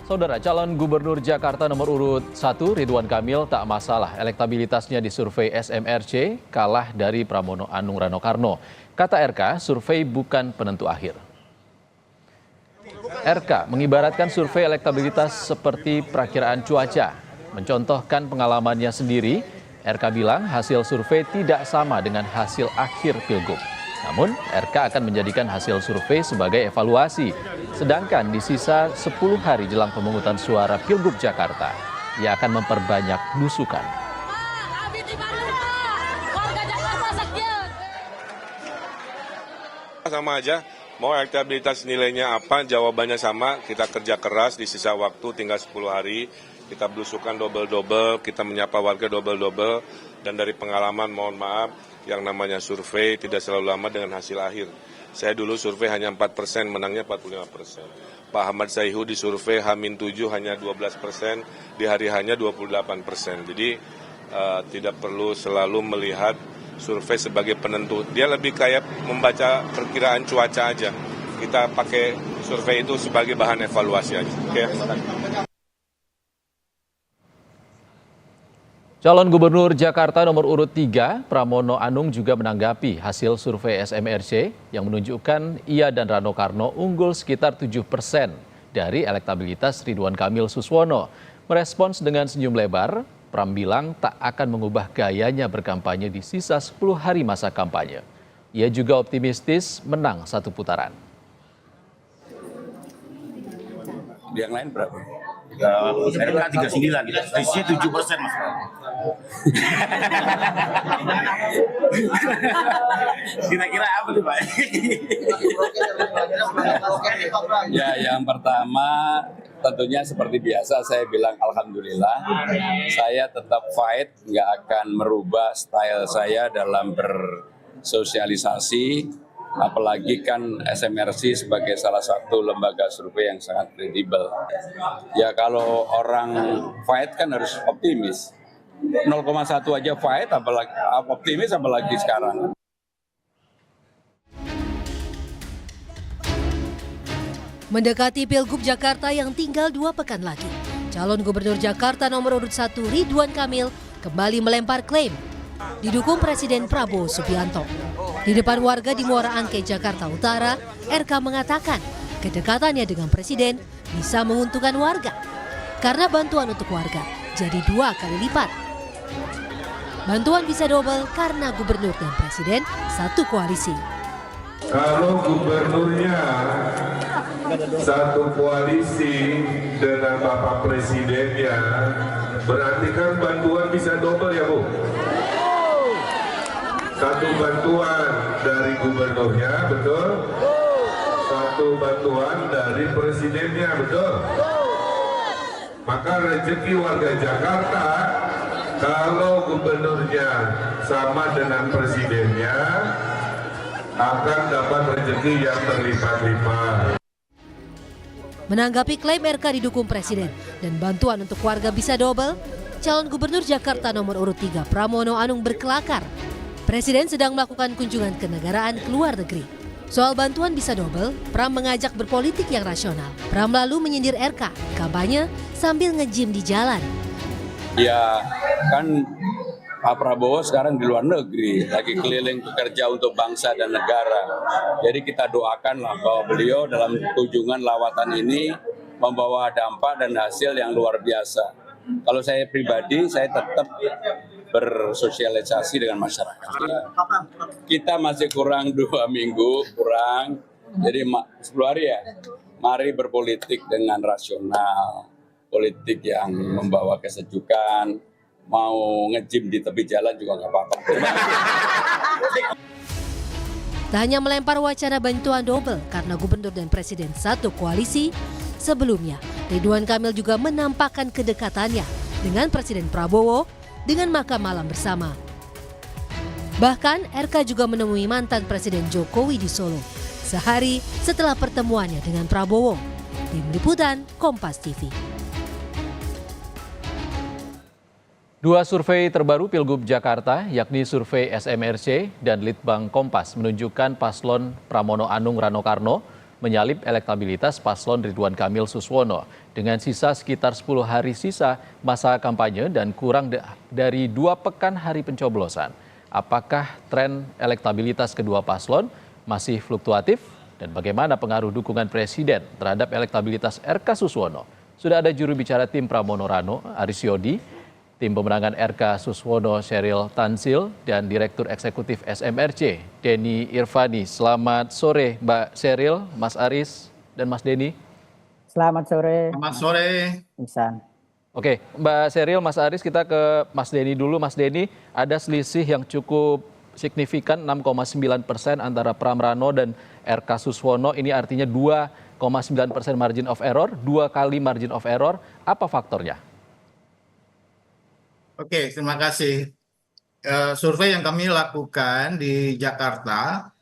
Saudara calon gubernur Jakarta nomor urut 1 Ridwan Kamil tak masalah elektabilitasnya di survei SMRC kalah dari Pramono Anung Rano Karno. Kata RK, survei bukan penentu akhir. RK mengibaratkan survei elektabilitas seperti perakiraan cuaca. Mencontohkan pengalamannya sendiri, RK bilang hasil survei tidak sama dengan hasil akhir Pilgub. Namun, RK akan menjadikan hasil survei sebagai evaluasi. Sedangkan di sisa 10 hari jelang pemungutan suara Pilgub Jakarta, ia akan memperbanyak belusukan. Sama aja, mau elektabilitas nilainya apa, jawabannya sama, kita kerja keras di sisa waktu tinggal 10 hari, kita belusukan double-double, kita menyapa warga double-double, dan dari pengalaman mohon maaf, yang namanya survei tidak selalu lama dengan hasil akhir. Saya dulu survei hanya 4%, menangnya 45%. Pak Ahmad Sayhu di survei H-7 hanya 12%, di hari hanya 28%. Jadi tidak perlu selalu melihat survei sebagai penentu. Dia lebih kayak membaca perkiraan cuaca aja. Kita pakai survei itu sebagai bahan evaluasi aja. Oke. Calon Gubernur Jakarta nomor urut 3, Pramono Anung juga menanggapi hasil survei SMRC yang menunjukkan ia dan Rano Karno unggul sekitar 7% dari elektabilitas Ridwan Kamil Suswono. Merespons dengan senyum lebar, Pram bilang tak akan mengubah gayanya berkampanye di sisa 10 hari masa kampanye. Ia juga optimistis menang satu putaran. Yang lain berapa? RK 39 gitu, selisihnya 7% mas. Kira-kira apa tuh Pak? Ya, yang pertama tentunya seperti biasa saya bilang alhamdulillah. Saya tetap fight, nggak akan merubah style saya dalam bersosialisasi. Apalagi kan SMRC sebagai salah satu lembaga survei yang sangat kredibel. Ya kalau orang fight kan harus optimis. 0,1 aja fight, apalagi optimis apalagi sekarang. Mendekati Pilgub Jakarta yang tinggal 2 pekan lagi, calon gubernur Jakarta nomor urut 1 Ridwan Kamil kembali melempar klaim didukung Presiden Prabowo Subianto. Di depan warga di Muara Angke, Jakarta Utara, RK mengatakan kedekatannya dengan Presiden bisa menguntungkan warga karena bantuan untuk warga jadi 2 kali lipat. Bantuan bisa double karena gubernur dan Presiden satu koalisi. Kalau gubernurnya satu koalisi dengan Bapak Presidennya, berarti kan bantuan bisa double ya Bu? Satu bantuan dari gubernurnya, betul? Satu bantuan dari presidennya, betul? Maka rezeki warga Jakarta, kalau gubernurnya sama dengan presidennya, akan dapat rezeki yang berlipat-lipat. Menanggapi klaim RK didukung Presiden dan bantuan untuk warga bisa double, calon gubernur Jakarta nomor urut 3 Pramono Anung berkelakar. Presiden sedang melakukan kunjungan kenegaraan ke luar negeri. Soal bantuan bisa double, Pram mengajak berpolitik yang rasional. Pram lalu menyindir RK, kampanye sambil nge-gym di jalan. Ya kan Pak Prabowo sekarang di luar negeri, lagi keliling bekerja untuk bangsa dan negara. Jadi kita doakanlah bahwa beliau dalam kunjungan lawatan ini membawa dampak dan hasil yang luar biasa. Kalau saya pribadi, saya tetap bersosialisasi dengan masyarakat. Kita masih kurang 2 minggu, jadi 10 hari ya. Mari berpolitik dengan rasional, politik yang membawa kesejukan, mau nge-gym di tepi jalan juga nggak apa-apa. Tak hanya melempar wacana bantuan double karena gubernur dan presiden satu koalisi, sebelumnya Ridwan Kamil juga menampakkan kedekatannya dengan Presiden Prabowo dengan makan malam bersama. Bahkan RK juga menemui mantan Presiden Jokowi di Solo sehari setelah pertemuannya dengan Prabowo. Tim Liputan Kompas TV. 2 survei terbaru Pilgub Jakarta, yakni survei SMRC dan Litbang Kompas, menunjukkan paslon Pramono Anung Rano Karno menyalip elektabilitas paslon Ridwan Kamil Suswono. Dengan sisa sekitar 10 hari sisa masa kampanye dan kurang dari 2 pekan hari pencoblosan. Apakah tren elektabilitas kedua paslon masih fluktuatif? Dan bagaimana pengaruh dukungan Presiden terhadap elektabilitas RK Suswono? Sudah ada juru bicara tim Pramono Rano, Aris Yodi, tim pemenangan RK Suswono Sheryl Tanzil, dan Direktur Eksekutif SMRC, Denny Irvani. Selamat sore Mbak Sheryl, Mas Aris, dan Mas Denny. Selamat sore. Selamat sore. Ihsan. Oke, Mbak Sheryl, Mas Aris, kita ke Mas Denny dulu. Mas Denny, ada selisih yang cukup signifikan 6,9% antara Pram Rano dan RK Suswono. Ini artinya 2,9% margin of error, 2 kali margin of error. Apa faktornya? Oke, terima kasih. Survei yang kami lakukan di Jakarta,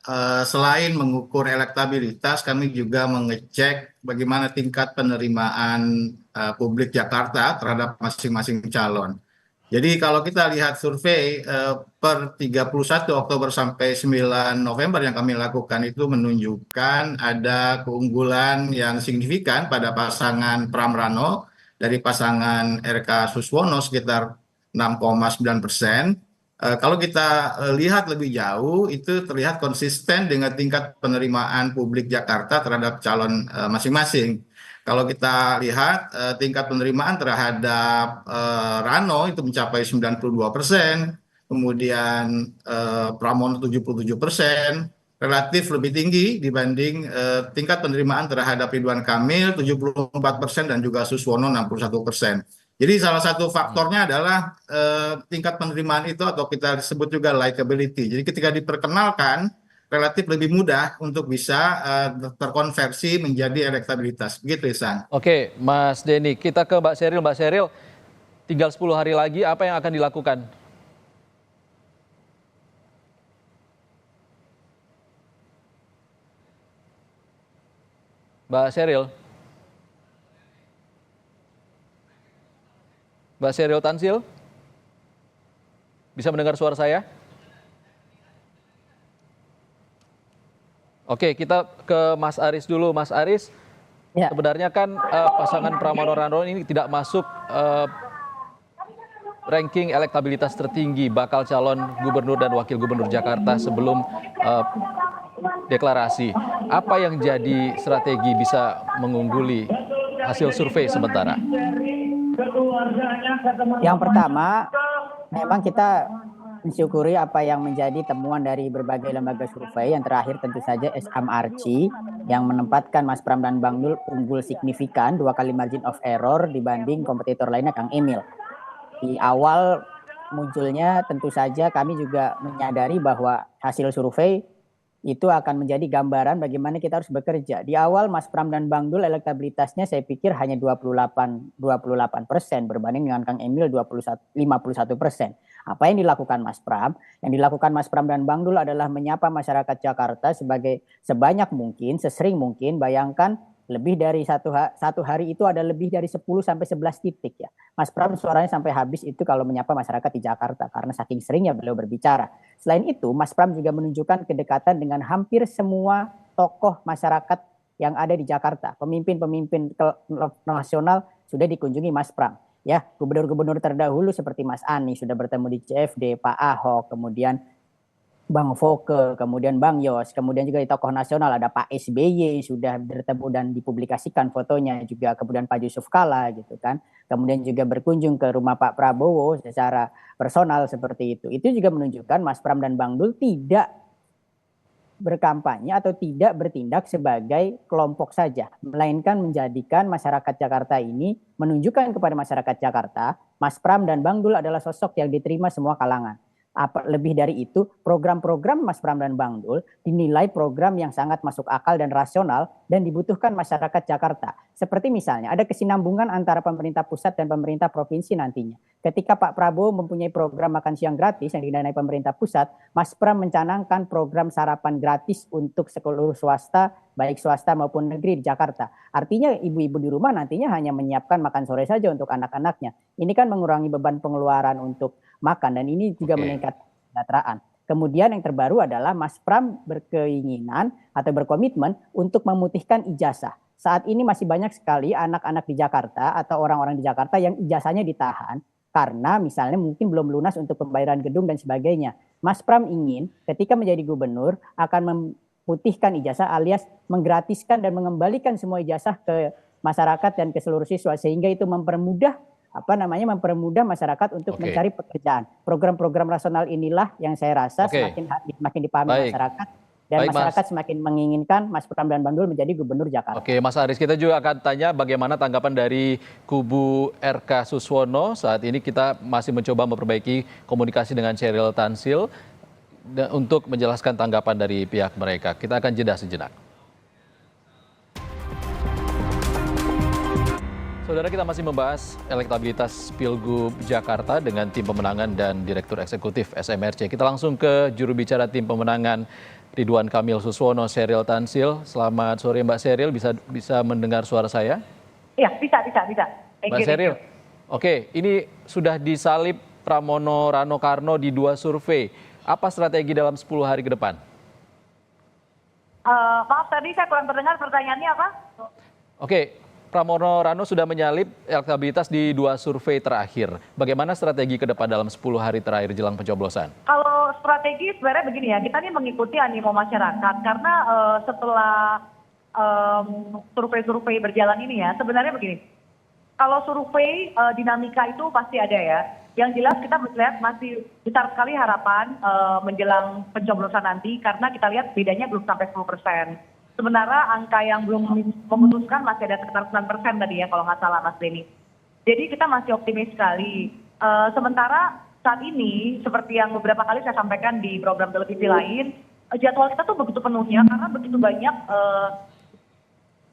selain mengukur elektabilitas, kami juga mengecek bagaimana tingkat penerimaan publik Jakarta terhadap masing-masing calon. Jadi kalau kita lihat survei per 31 Oktober sampai 9 November yang kami lakukan itu menunjukkan ada keunggulan yang signifikan pada pasangan Pram Rano dari pasangan RK Suswono sekitar 6,9%. Kalau kita lihat lebih jauh itu terlihat konsisten dengan tingkat penerimaan publik Jakarta terhadap calon masing-masing. Kalau kita lihat tingkat penerimaan terhadap Rano itu mencapai 92%, kemudian Pramono 77%, relatif lebih tinggi dibanding tingkat penerimaan terhadap Ridwan Kamil 74% dan juga Suswono 61%. Jadi salah satu faktornya adalah tingkat penerimaan itu atau kita sebut juga likability. Jadi ketika diperkenalkan relatif lebih mudah untuk bisa terkonversi menjadi elektabilitas. Begitu, Ihsan. Oke, Mas Denny, kita ke Mbak Sheryl. Mbak Sheryl, tinggal 10 hari lagi, apa yang akan dilakukan? Mbak Sheryl? Mbak Sheryl Tanzil? Bisa mendengar suara saya? Oke, kita ke Mas Aris dulu. Mas Aris, Ya. sebenarnya kan pasangan Pramono Rano ini tidak masuk ranking elektabilitas tertinggi bakal calon gubernur dan wakil gubernur Jakarta sebelum deklarasi. Apa yang jadi strategi bisa mengungguli hasil survei sementara? Yang pertama, memang kita mensyukuri apa yang menjadi temuan dari berbagai lembaga survei. Yang terakhir tentu saja SMRC yang menempatkan Mas Pram dan Bang Dul unggul signifikan 2 kali margin of error dibanding kompetitor lainnya Kang Emil. Di awal munculnya tentu saja kami juga menyadari bahwa hasil survei itu akan menjadi gambaran bagaimana kita harus bekerja. Di awal Mas Pram dan Bang Dul elektabilitasnya saya pikir hanya 28% berbanding dengan Kang Emil 51%. Apa yang dilakukan Mas Pram? Yang dilakukan Mas Pram dan Bang Dul adalah menyapa masyarakat Jakarta sebanyak mungkin, sesering mungkin. Bayangkan lebih dari satu hari itu ada lebih dari 10 sampai 11 titik ya. Mas Pram suaranya sampai habis itu kalau menyapa masyarakat di Jakarta karena saking seringnya beliau berbicara. Selain itu, Mas Pram juga menunjukkan kedekatan dengan hampir semua tokoh masyarakat yang ada di Jakarta. Pemimpin-pemimpin nasional sudah dikunjungi Mas Pram. Ya, gubernur-gubernur terdahulu seperti Mas Anies sudah bertemu di CFD, Pak Ahok, kemudian Bang Foke, kemudian Bang Yos, kemudian juga di tokoh nasional ada Pak SBY sudah bertemu dan dipublikasikan fotonya, juga kemudian Pak Yusuf Kalla gitu kan. Kemudian juga berkunjung ke rumah Pak Prabowo secara personal seperti itu. Itu juga menunjukkan Mas Pram dan Bang Dul tidak berkampanye atau tidak bertindak sebagai kelompok saja, melainkan menjadikan masyarakat Jakarta ini menunjukkan kepada masyarakat Jakarta, Mas Pram dan Bang Dul adalah sosok yang diterima semua kalangan. Lebih dari itu, program-program Mas Pram dan Bang Dul dinilai program yang sangat masuk akal dan rasional dan dibutuhkan masyarakat Jakarta. Seperti misalnya ada kesinambungan antara pemerintah pusat dan pemerintah provinsi nantinya. Ketika Pak Prabowo mempunyai program makan siang gratis yang didanai pemerintah pusat, Mas Pram mencanangkan program sarapan gratis untuk seluruh swasta, baik swasta maupun negeri di Jakarta. Artinya ibu-ibu di rumah nantinya hanya menyiapkan makan sore saja untuk anak-anaknya. Ini kan mengurangi beban pengeluaran untuk makan dan ini juga meningkatkan kesejahteraan. Kemudian yang terbaru adalah Mas Pram berkeinginan atau berkomitmen untuk memutihkan ijazah. Saat ini masih banyak sekali anak-anak di Jakarta atau orang-orang di Jakarta yang ijazahnya ditahan karena misalnya mungkin belum lunas untuk pembayaran gedung dan sebagainya. Mas Pram ingin ketika menjadi gubernur akan memutihkan ijazah alias menggratiskan dan mengembalikan semua ijazah ke masyarakat dan ke seluruh siswa sehingga itu mempermudah masyarakat untuk mencari pekerjaan. Program-program rasional inilah yang saya rasa semakin dipahami masyarakat dan masyarakat semakin menginginkan Mas Pram dan Bang Dul menjadi gubernur Jakarta. Oke, Mas Aris, kita juga akan tanya bagaimana tanggapan dari kubu RK Suswono. Saat ini kita masih mencoba memperbaiki komunikasi dengan Sheryl Tansil untuk menjelaskan tanggapan dari pihak mereka. Kita akan jeda sejenak. Saudara, kita masih membahas elektabilitas Pilgub Jakarta dengan tim pemenangan dan Direktur Eksekutif SMRC. Kita langsung ke juru bicara tim pemenangan Ridwan Kamil Suswono, Sheryl Tansil. Selamat sore Mbak Sheryl, bisa mendengar suara saya? Iya, bisa. Mbak Sheryl, oke, ini sudah disalib Pramono Rano Karno di 2 survei. Apa strategi dalam 10 hari ke depan? Maaf, tadi saya kurang terdengar pertanyaannya apa? Oke, Pramono Rano sudah menyalip elektabilitas di 2 survei terakhir. Bagaimana strategi ke depan dalam 10 hari terakhir jelang pencoblosan? Kalau strategi sebenarnya begini ya, kita ini mengikuti animo masyarakat karena setelah survei-survei berjalan ini ya, sebenarnya begini. Kalau survei dinamika itu pasti ada ya. Yang jelas kita melihat masih besar sekali harapan menjelang pencoblosan nanti karena kita lihat bedanya belum sampai 10%. Sementara angka yang belum memutuskan masih ada sekitar 9% tadi ya kalau nggak salah Mas Denny. Jadi kita masih optimis sekali. Sementara saat ini seperti yang beberapa kali saya sampaikan di program televisi lain, jadwal kita tuh begitu penuhnya karena begitu banyak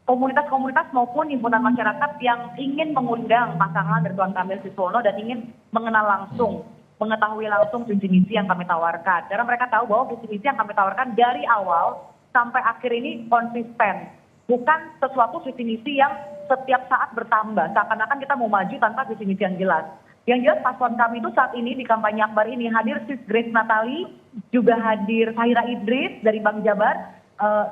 komunitas-komunitas maupun himpunan masyarakat yang ingin mengundang pasangan Ridwan Kamil Suswono dan ingin mengenal langsung, mengetahui langsung visi misi yang kami tawarkan. Karena mereka tahu bahwa visi misi yang kami tawarkan dari awal sampai akhir ini konsisten. Bukan sesuatu visi misi yang setiap saat bertambah. Seakan-akan kita mau maju tanpa visi misi yang jelas. Yang jelas paslon kami itu saat ini di kampanye akbar ini hadir Sis Grace Natali, juga hadir Fahira Idris dari Bank Jabar,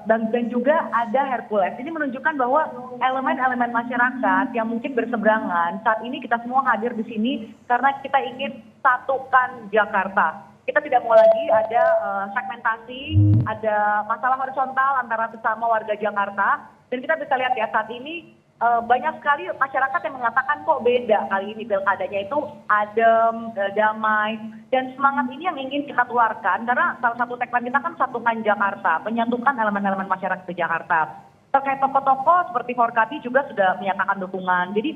dan juga ada Hercules. Ini menunjukkan bahwa elemen-elemen masyarakat yang mungkin berseberangan, saat ini kita semua hadir di sini karena kita ingin satukan Jakarta. Kita tidak mau lagi ada segmentasi, ada masalah horizontal antara sesama warga Jakarta. Dan kita bisa lihat ya saat ini banyak sekali masyarakat yang mengatakan kok beda kali ini pilkadanya itu adem, damai. Dan semangat ini yang ingin kita keluarkan karena salah satu tagline kita kan satukan Jakarta, menyatukan elemen-elemen masyarakat di Jakarta. Terkait tokoh-tokoh seperti Forkati juga sudah menyatakan dukungan. Jadi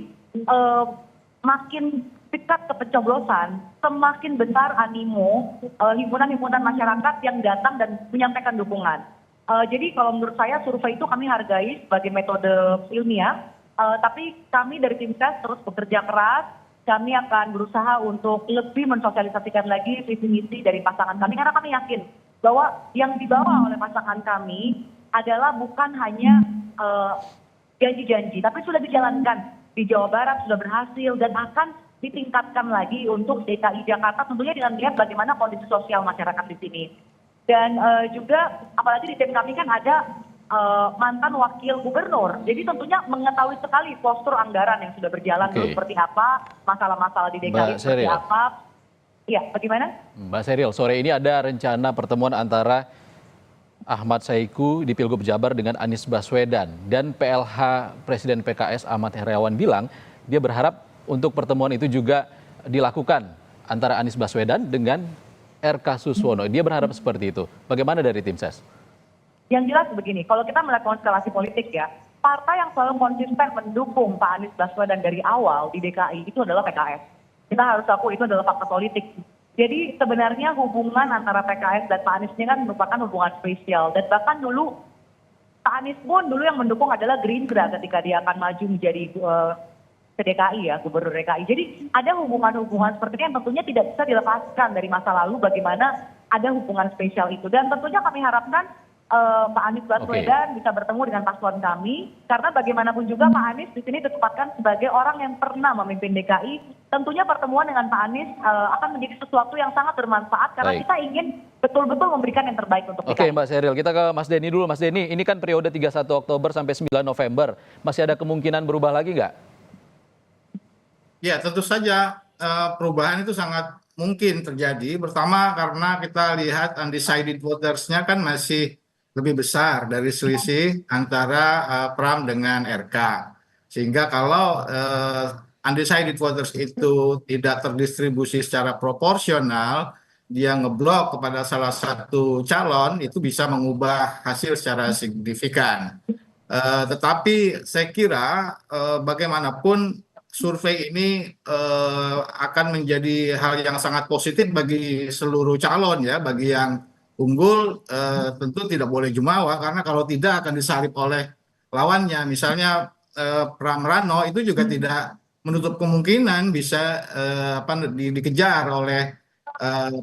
makin dekat ke pencoblosan, semakin besar animo himpunan-himpunan masyarakat yang datang dan menyampaikan dukungan. Jadi kalau menurut saya survei itu kami hargai sebagai metode ilmiah, tapi kami dari tim ses terus bekerja keras, kami akan berusaha untuk lebih mensosialisasikan lagi visi misi dari pasangan kami, karena kami yakin bahwa yang dibawa oleh pasangan kami adalah bukan hanya janji-janji, tapi sudah dijalankan di Jawa Barat, sudah berhasil dan akan ditingkatkan lagi untuk DKI Jakarta tentunya dengan melihat bagaimana kondisi sosial masyarakat di sini. Dan juga apalagi di tim kami kan ada mantan wakil gubernur. Jadi tentunya mengetahui sekali postur anggaran yang sudah berjalan dulu seperti apa, masalah-masalah di DKI seperti apa. Iya, bagaimana? Mbak Sheryl, sore ini ada rencana pertemuan antara Ahmad Saiku di Pilgub Jabar dengan Anies Baswedan. Dan PLH Presiden PKS Ahmad Heriawan bilang dia berharap untuk pertemuan itu juga dilakukan antara Anies Baswedan dengan RK Suswono. Dia berharap seperti itu. Bagaimana dari tim ses? Yang jelas begini, kalau kita melihat konstelasi politik ya, partai yang selalu konsisten mendukung Pak Anies Baswedan dari awal di DKI itu adalah PKS. Kita harus akui itu adalah fakta politik. Jadi sebenarnya hubungan antara PKS dan Pak Anies ini kan merupakan hubungan spesial. Dan bahkan dulu Pak Anies pun dulu yang mendukung adalah Gerindra ketika dia akan maju menjadi ke DKI ya, gubernur DKI. Jadi ada hubungan-hubungan seperti ini yang tentunya tidak bisa dilepaskan dari masa lalu bagaimana ada hubungan spesial itu. Dan tentunya kami harapkan Pak Anies Baswedan bisa bertemu dengan paslon kami, karena bagaimanapun juga Pak Anies di sini ditempatkan sebagai orang yang pernah memimpin DKI. Tentunya pertemuan dengan Pak Anies akan menjadi sesuatu yang sangat bermanfaat karena kita ingin betul-betul memberikan yang terbaik untuk DKI. Oke Mbak Sheryl, kita ke Mas Denny dulu. Mas Denny, ini kan periode 31 Oktober sampai 9 November. Masih ada kemungkinan berubah lagi nggak? Ya, tentu saja perubahan itu sangat mungkin terjadi. Pertama karena kita lihat undecided voters-nya kan masih lebih besar dari selisih antara Pram dengan RK. Sehingga kalau undecided voters itu tidak terdistribusi secara proporsional, dia ngeblok kepada salah satu calon, itu bisa mengubah hasil secara signifikan. Tetapi saya kira bagaimanapun survei ini akan menjadi hal yang sangat positif bagi seluruh calon ya, bagi yang unggul tentu tidak boleh jumawa karena kalau tidak akan disalip oleh lawannya. Misalnya Pram Rano itu juga tidak menutup kemungkinan bisa dikejar oleh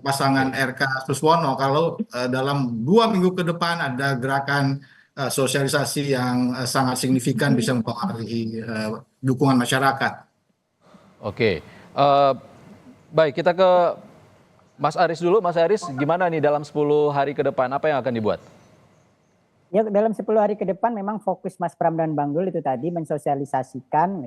pasangan RK Suswono kalau dalam 2 minggu ke depan ada gerakan sosialisasi yang sangat signifikan bisa mempengaruhi dukungan masyarakat. Oke, baik kita ke Mas Aris dulu. Mas Aris, gimana nih dalam 10 hari ke depan, apa yang akan dibuat? Ya, dalam 10 hari ke depan memang fokus Mas Pram dan Bang Dul itu tadi mensosialisasikan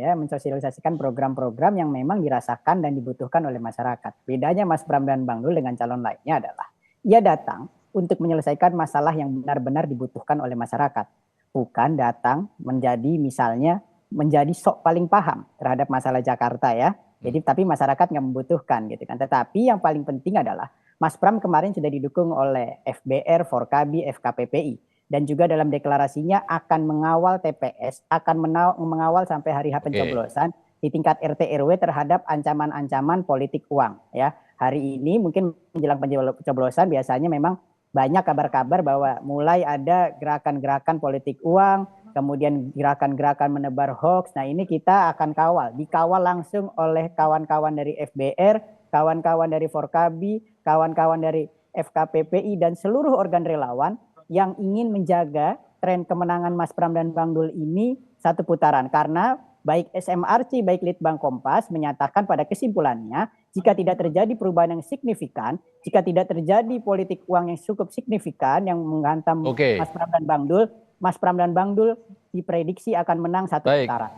program-program yang memang dirasakan dan dibutuhkan oleh masyarakat. Bedanya Mas Pram dan Bang Dul dengan calon lainnya adalah ia datang untuk menyelesaikan masalah yang benar-benar dibutuhkan oleh masyarakat. Bukan datang menjadi sok paling paham terhadap masalah Jakarta ya. Jadi tapi masyarakat nggak membutuhkan gitu kan. Tetapi yang paling penting adalah Mas Pram kemarin sudah didukung oleh FBR, Forkabi, FKPPI. Dan juga dalam deklarasinya akan mengawal TPS, akan mengawal sampai hari H pencoblosan di tingkat RT RW terhadap ancaman-ancaman politik uang ya. Hari ini mungkin menjelang pencoblosan biasanya memang banyak kabar-kabar bahwa mulai ada gerakan-gerakan politik uang, kemudian gerakan-gerakan menebar hoax. Nah ini kita akan dikawal langsung oleh kawan-kawan dari FBR, kawan-kawan dari Forkabi, kawan-kawan dari FKPPI dan seluruh organ relawan yang ingin menjaga tren kemenangan Mas Pram dan Bang Dul ini satu putaran. Karena baik SMRC, baik Litbang Kompas menyatakan pada kesimpulannya, jika tidak terjadi perubahan yang signifikan, jika tidak terjadi politik uang yang cukup signifikan yang menghantam Mas Pram dan Bang Dul, Mas Pram dan Bang Dul diprediksi akan menang satu putaran.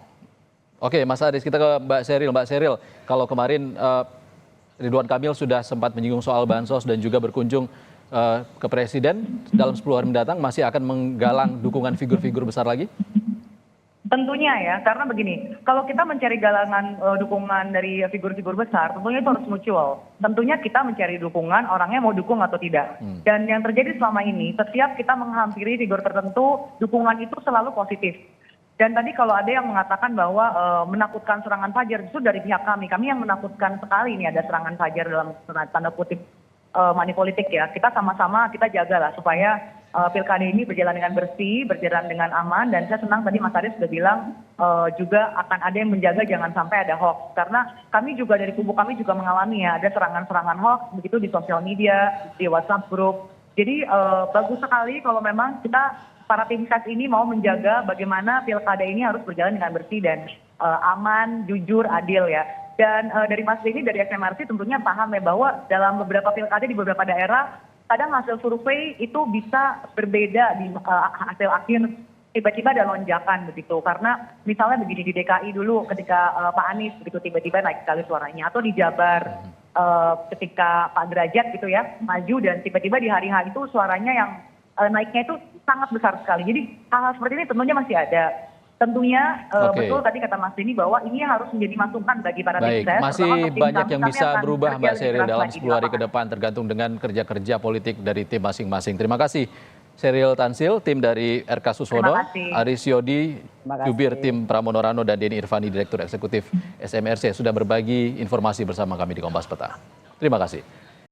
Oke, Mas Aris, kita ke Mbak Sheryl. Mbak Sheryl, kalau kemarin Ridwan Kamil sudah sempat menyinggung soal bansos dan juga berkunjung ke Presiden, dalam 10 hari mendatang masih akan menggalang dukungan figur-figur besar lagi? Tentunya ya, karena begini, kalau kita mencari galangan dukungan dari figur-figur besar, tentunya itu harus mutual. Tentunya kita mencari dukungan, orangnya mau dukung atau tidak. Dan yang terjadi selama ini, setiap kita menghampiri figur tertentu, dukungan itu selalu positif. Dan tadi kalau ada yang mengatakan bahwa menakutkan serangan fajar, itu dari pihak kami yang menakutkan sekali ini ada serangan fajar dalam tanda kutip money politik ya. Kita sama-sama kita jagalah supaya pilkada ini berjalan dengan bersih, berjalan dengan aman, dan saya senang tadi Mas Aris sudah bilang juga akan ada yang menjaga jangan sampai ada hoax. Karena kami juga dari kubu kami juga mengalami ya, ada serangan-serangan hoax begitu di sosial media, di WhatsApp group. Jadi bagus sekali kalau memang kita para tim ses ini mau menjaga bagaimana pilkada ini harus berjalan dengan bersih dan aman, jujur, adil ya. Dan dari Mas Denny dari SMRC tentunya paham ya bahwa dalam beberapa pilkada di beberapa daerah kadang hasil survei itu bisa berbeda di hasil akhir, tiba-tiba ada lonjakan begitu. Karena misalnya begini di DKI dulu ketika Pak Anies begitu tiba-tiba naik sekali suaranya, atau di Jabar ketika Pak Derajat gitu ya maju dan tiba-tiba di hari H itu suaranya yang naiknya itu sangat besar sekali. Jadi hal-hal seperti ini tentunya masih ada. Tentunya betul tadi kata Mas Denny bahwa ini harus menjadi masukan bagi para tim ses. Masih banyak yang bisa berubah Mbak Sheryl dalam 10 hari ke depan tergantung dengan kerja-kerja politik dari tim masing-masing. Terima kasih Sheryl Tansil, tim dari RK Suswono, Aris Yodi, jubir tim Pramono Rano, dan Denny Irvani, Direktur Eksekutif SMRC sudah berbagi informasi bersama kami di Kompas Petang. Terima kasih.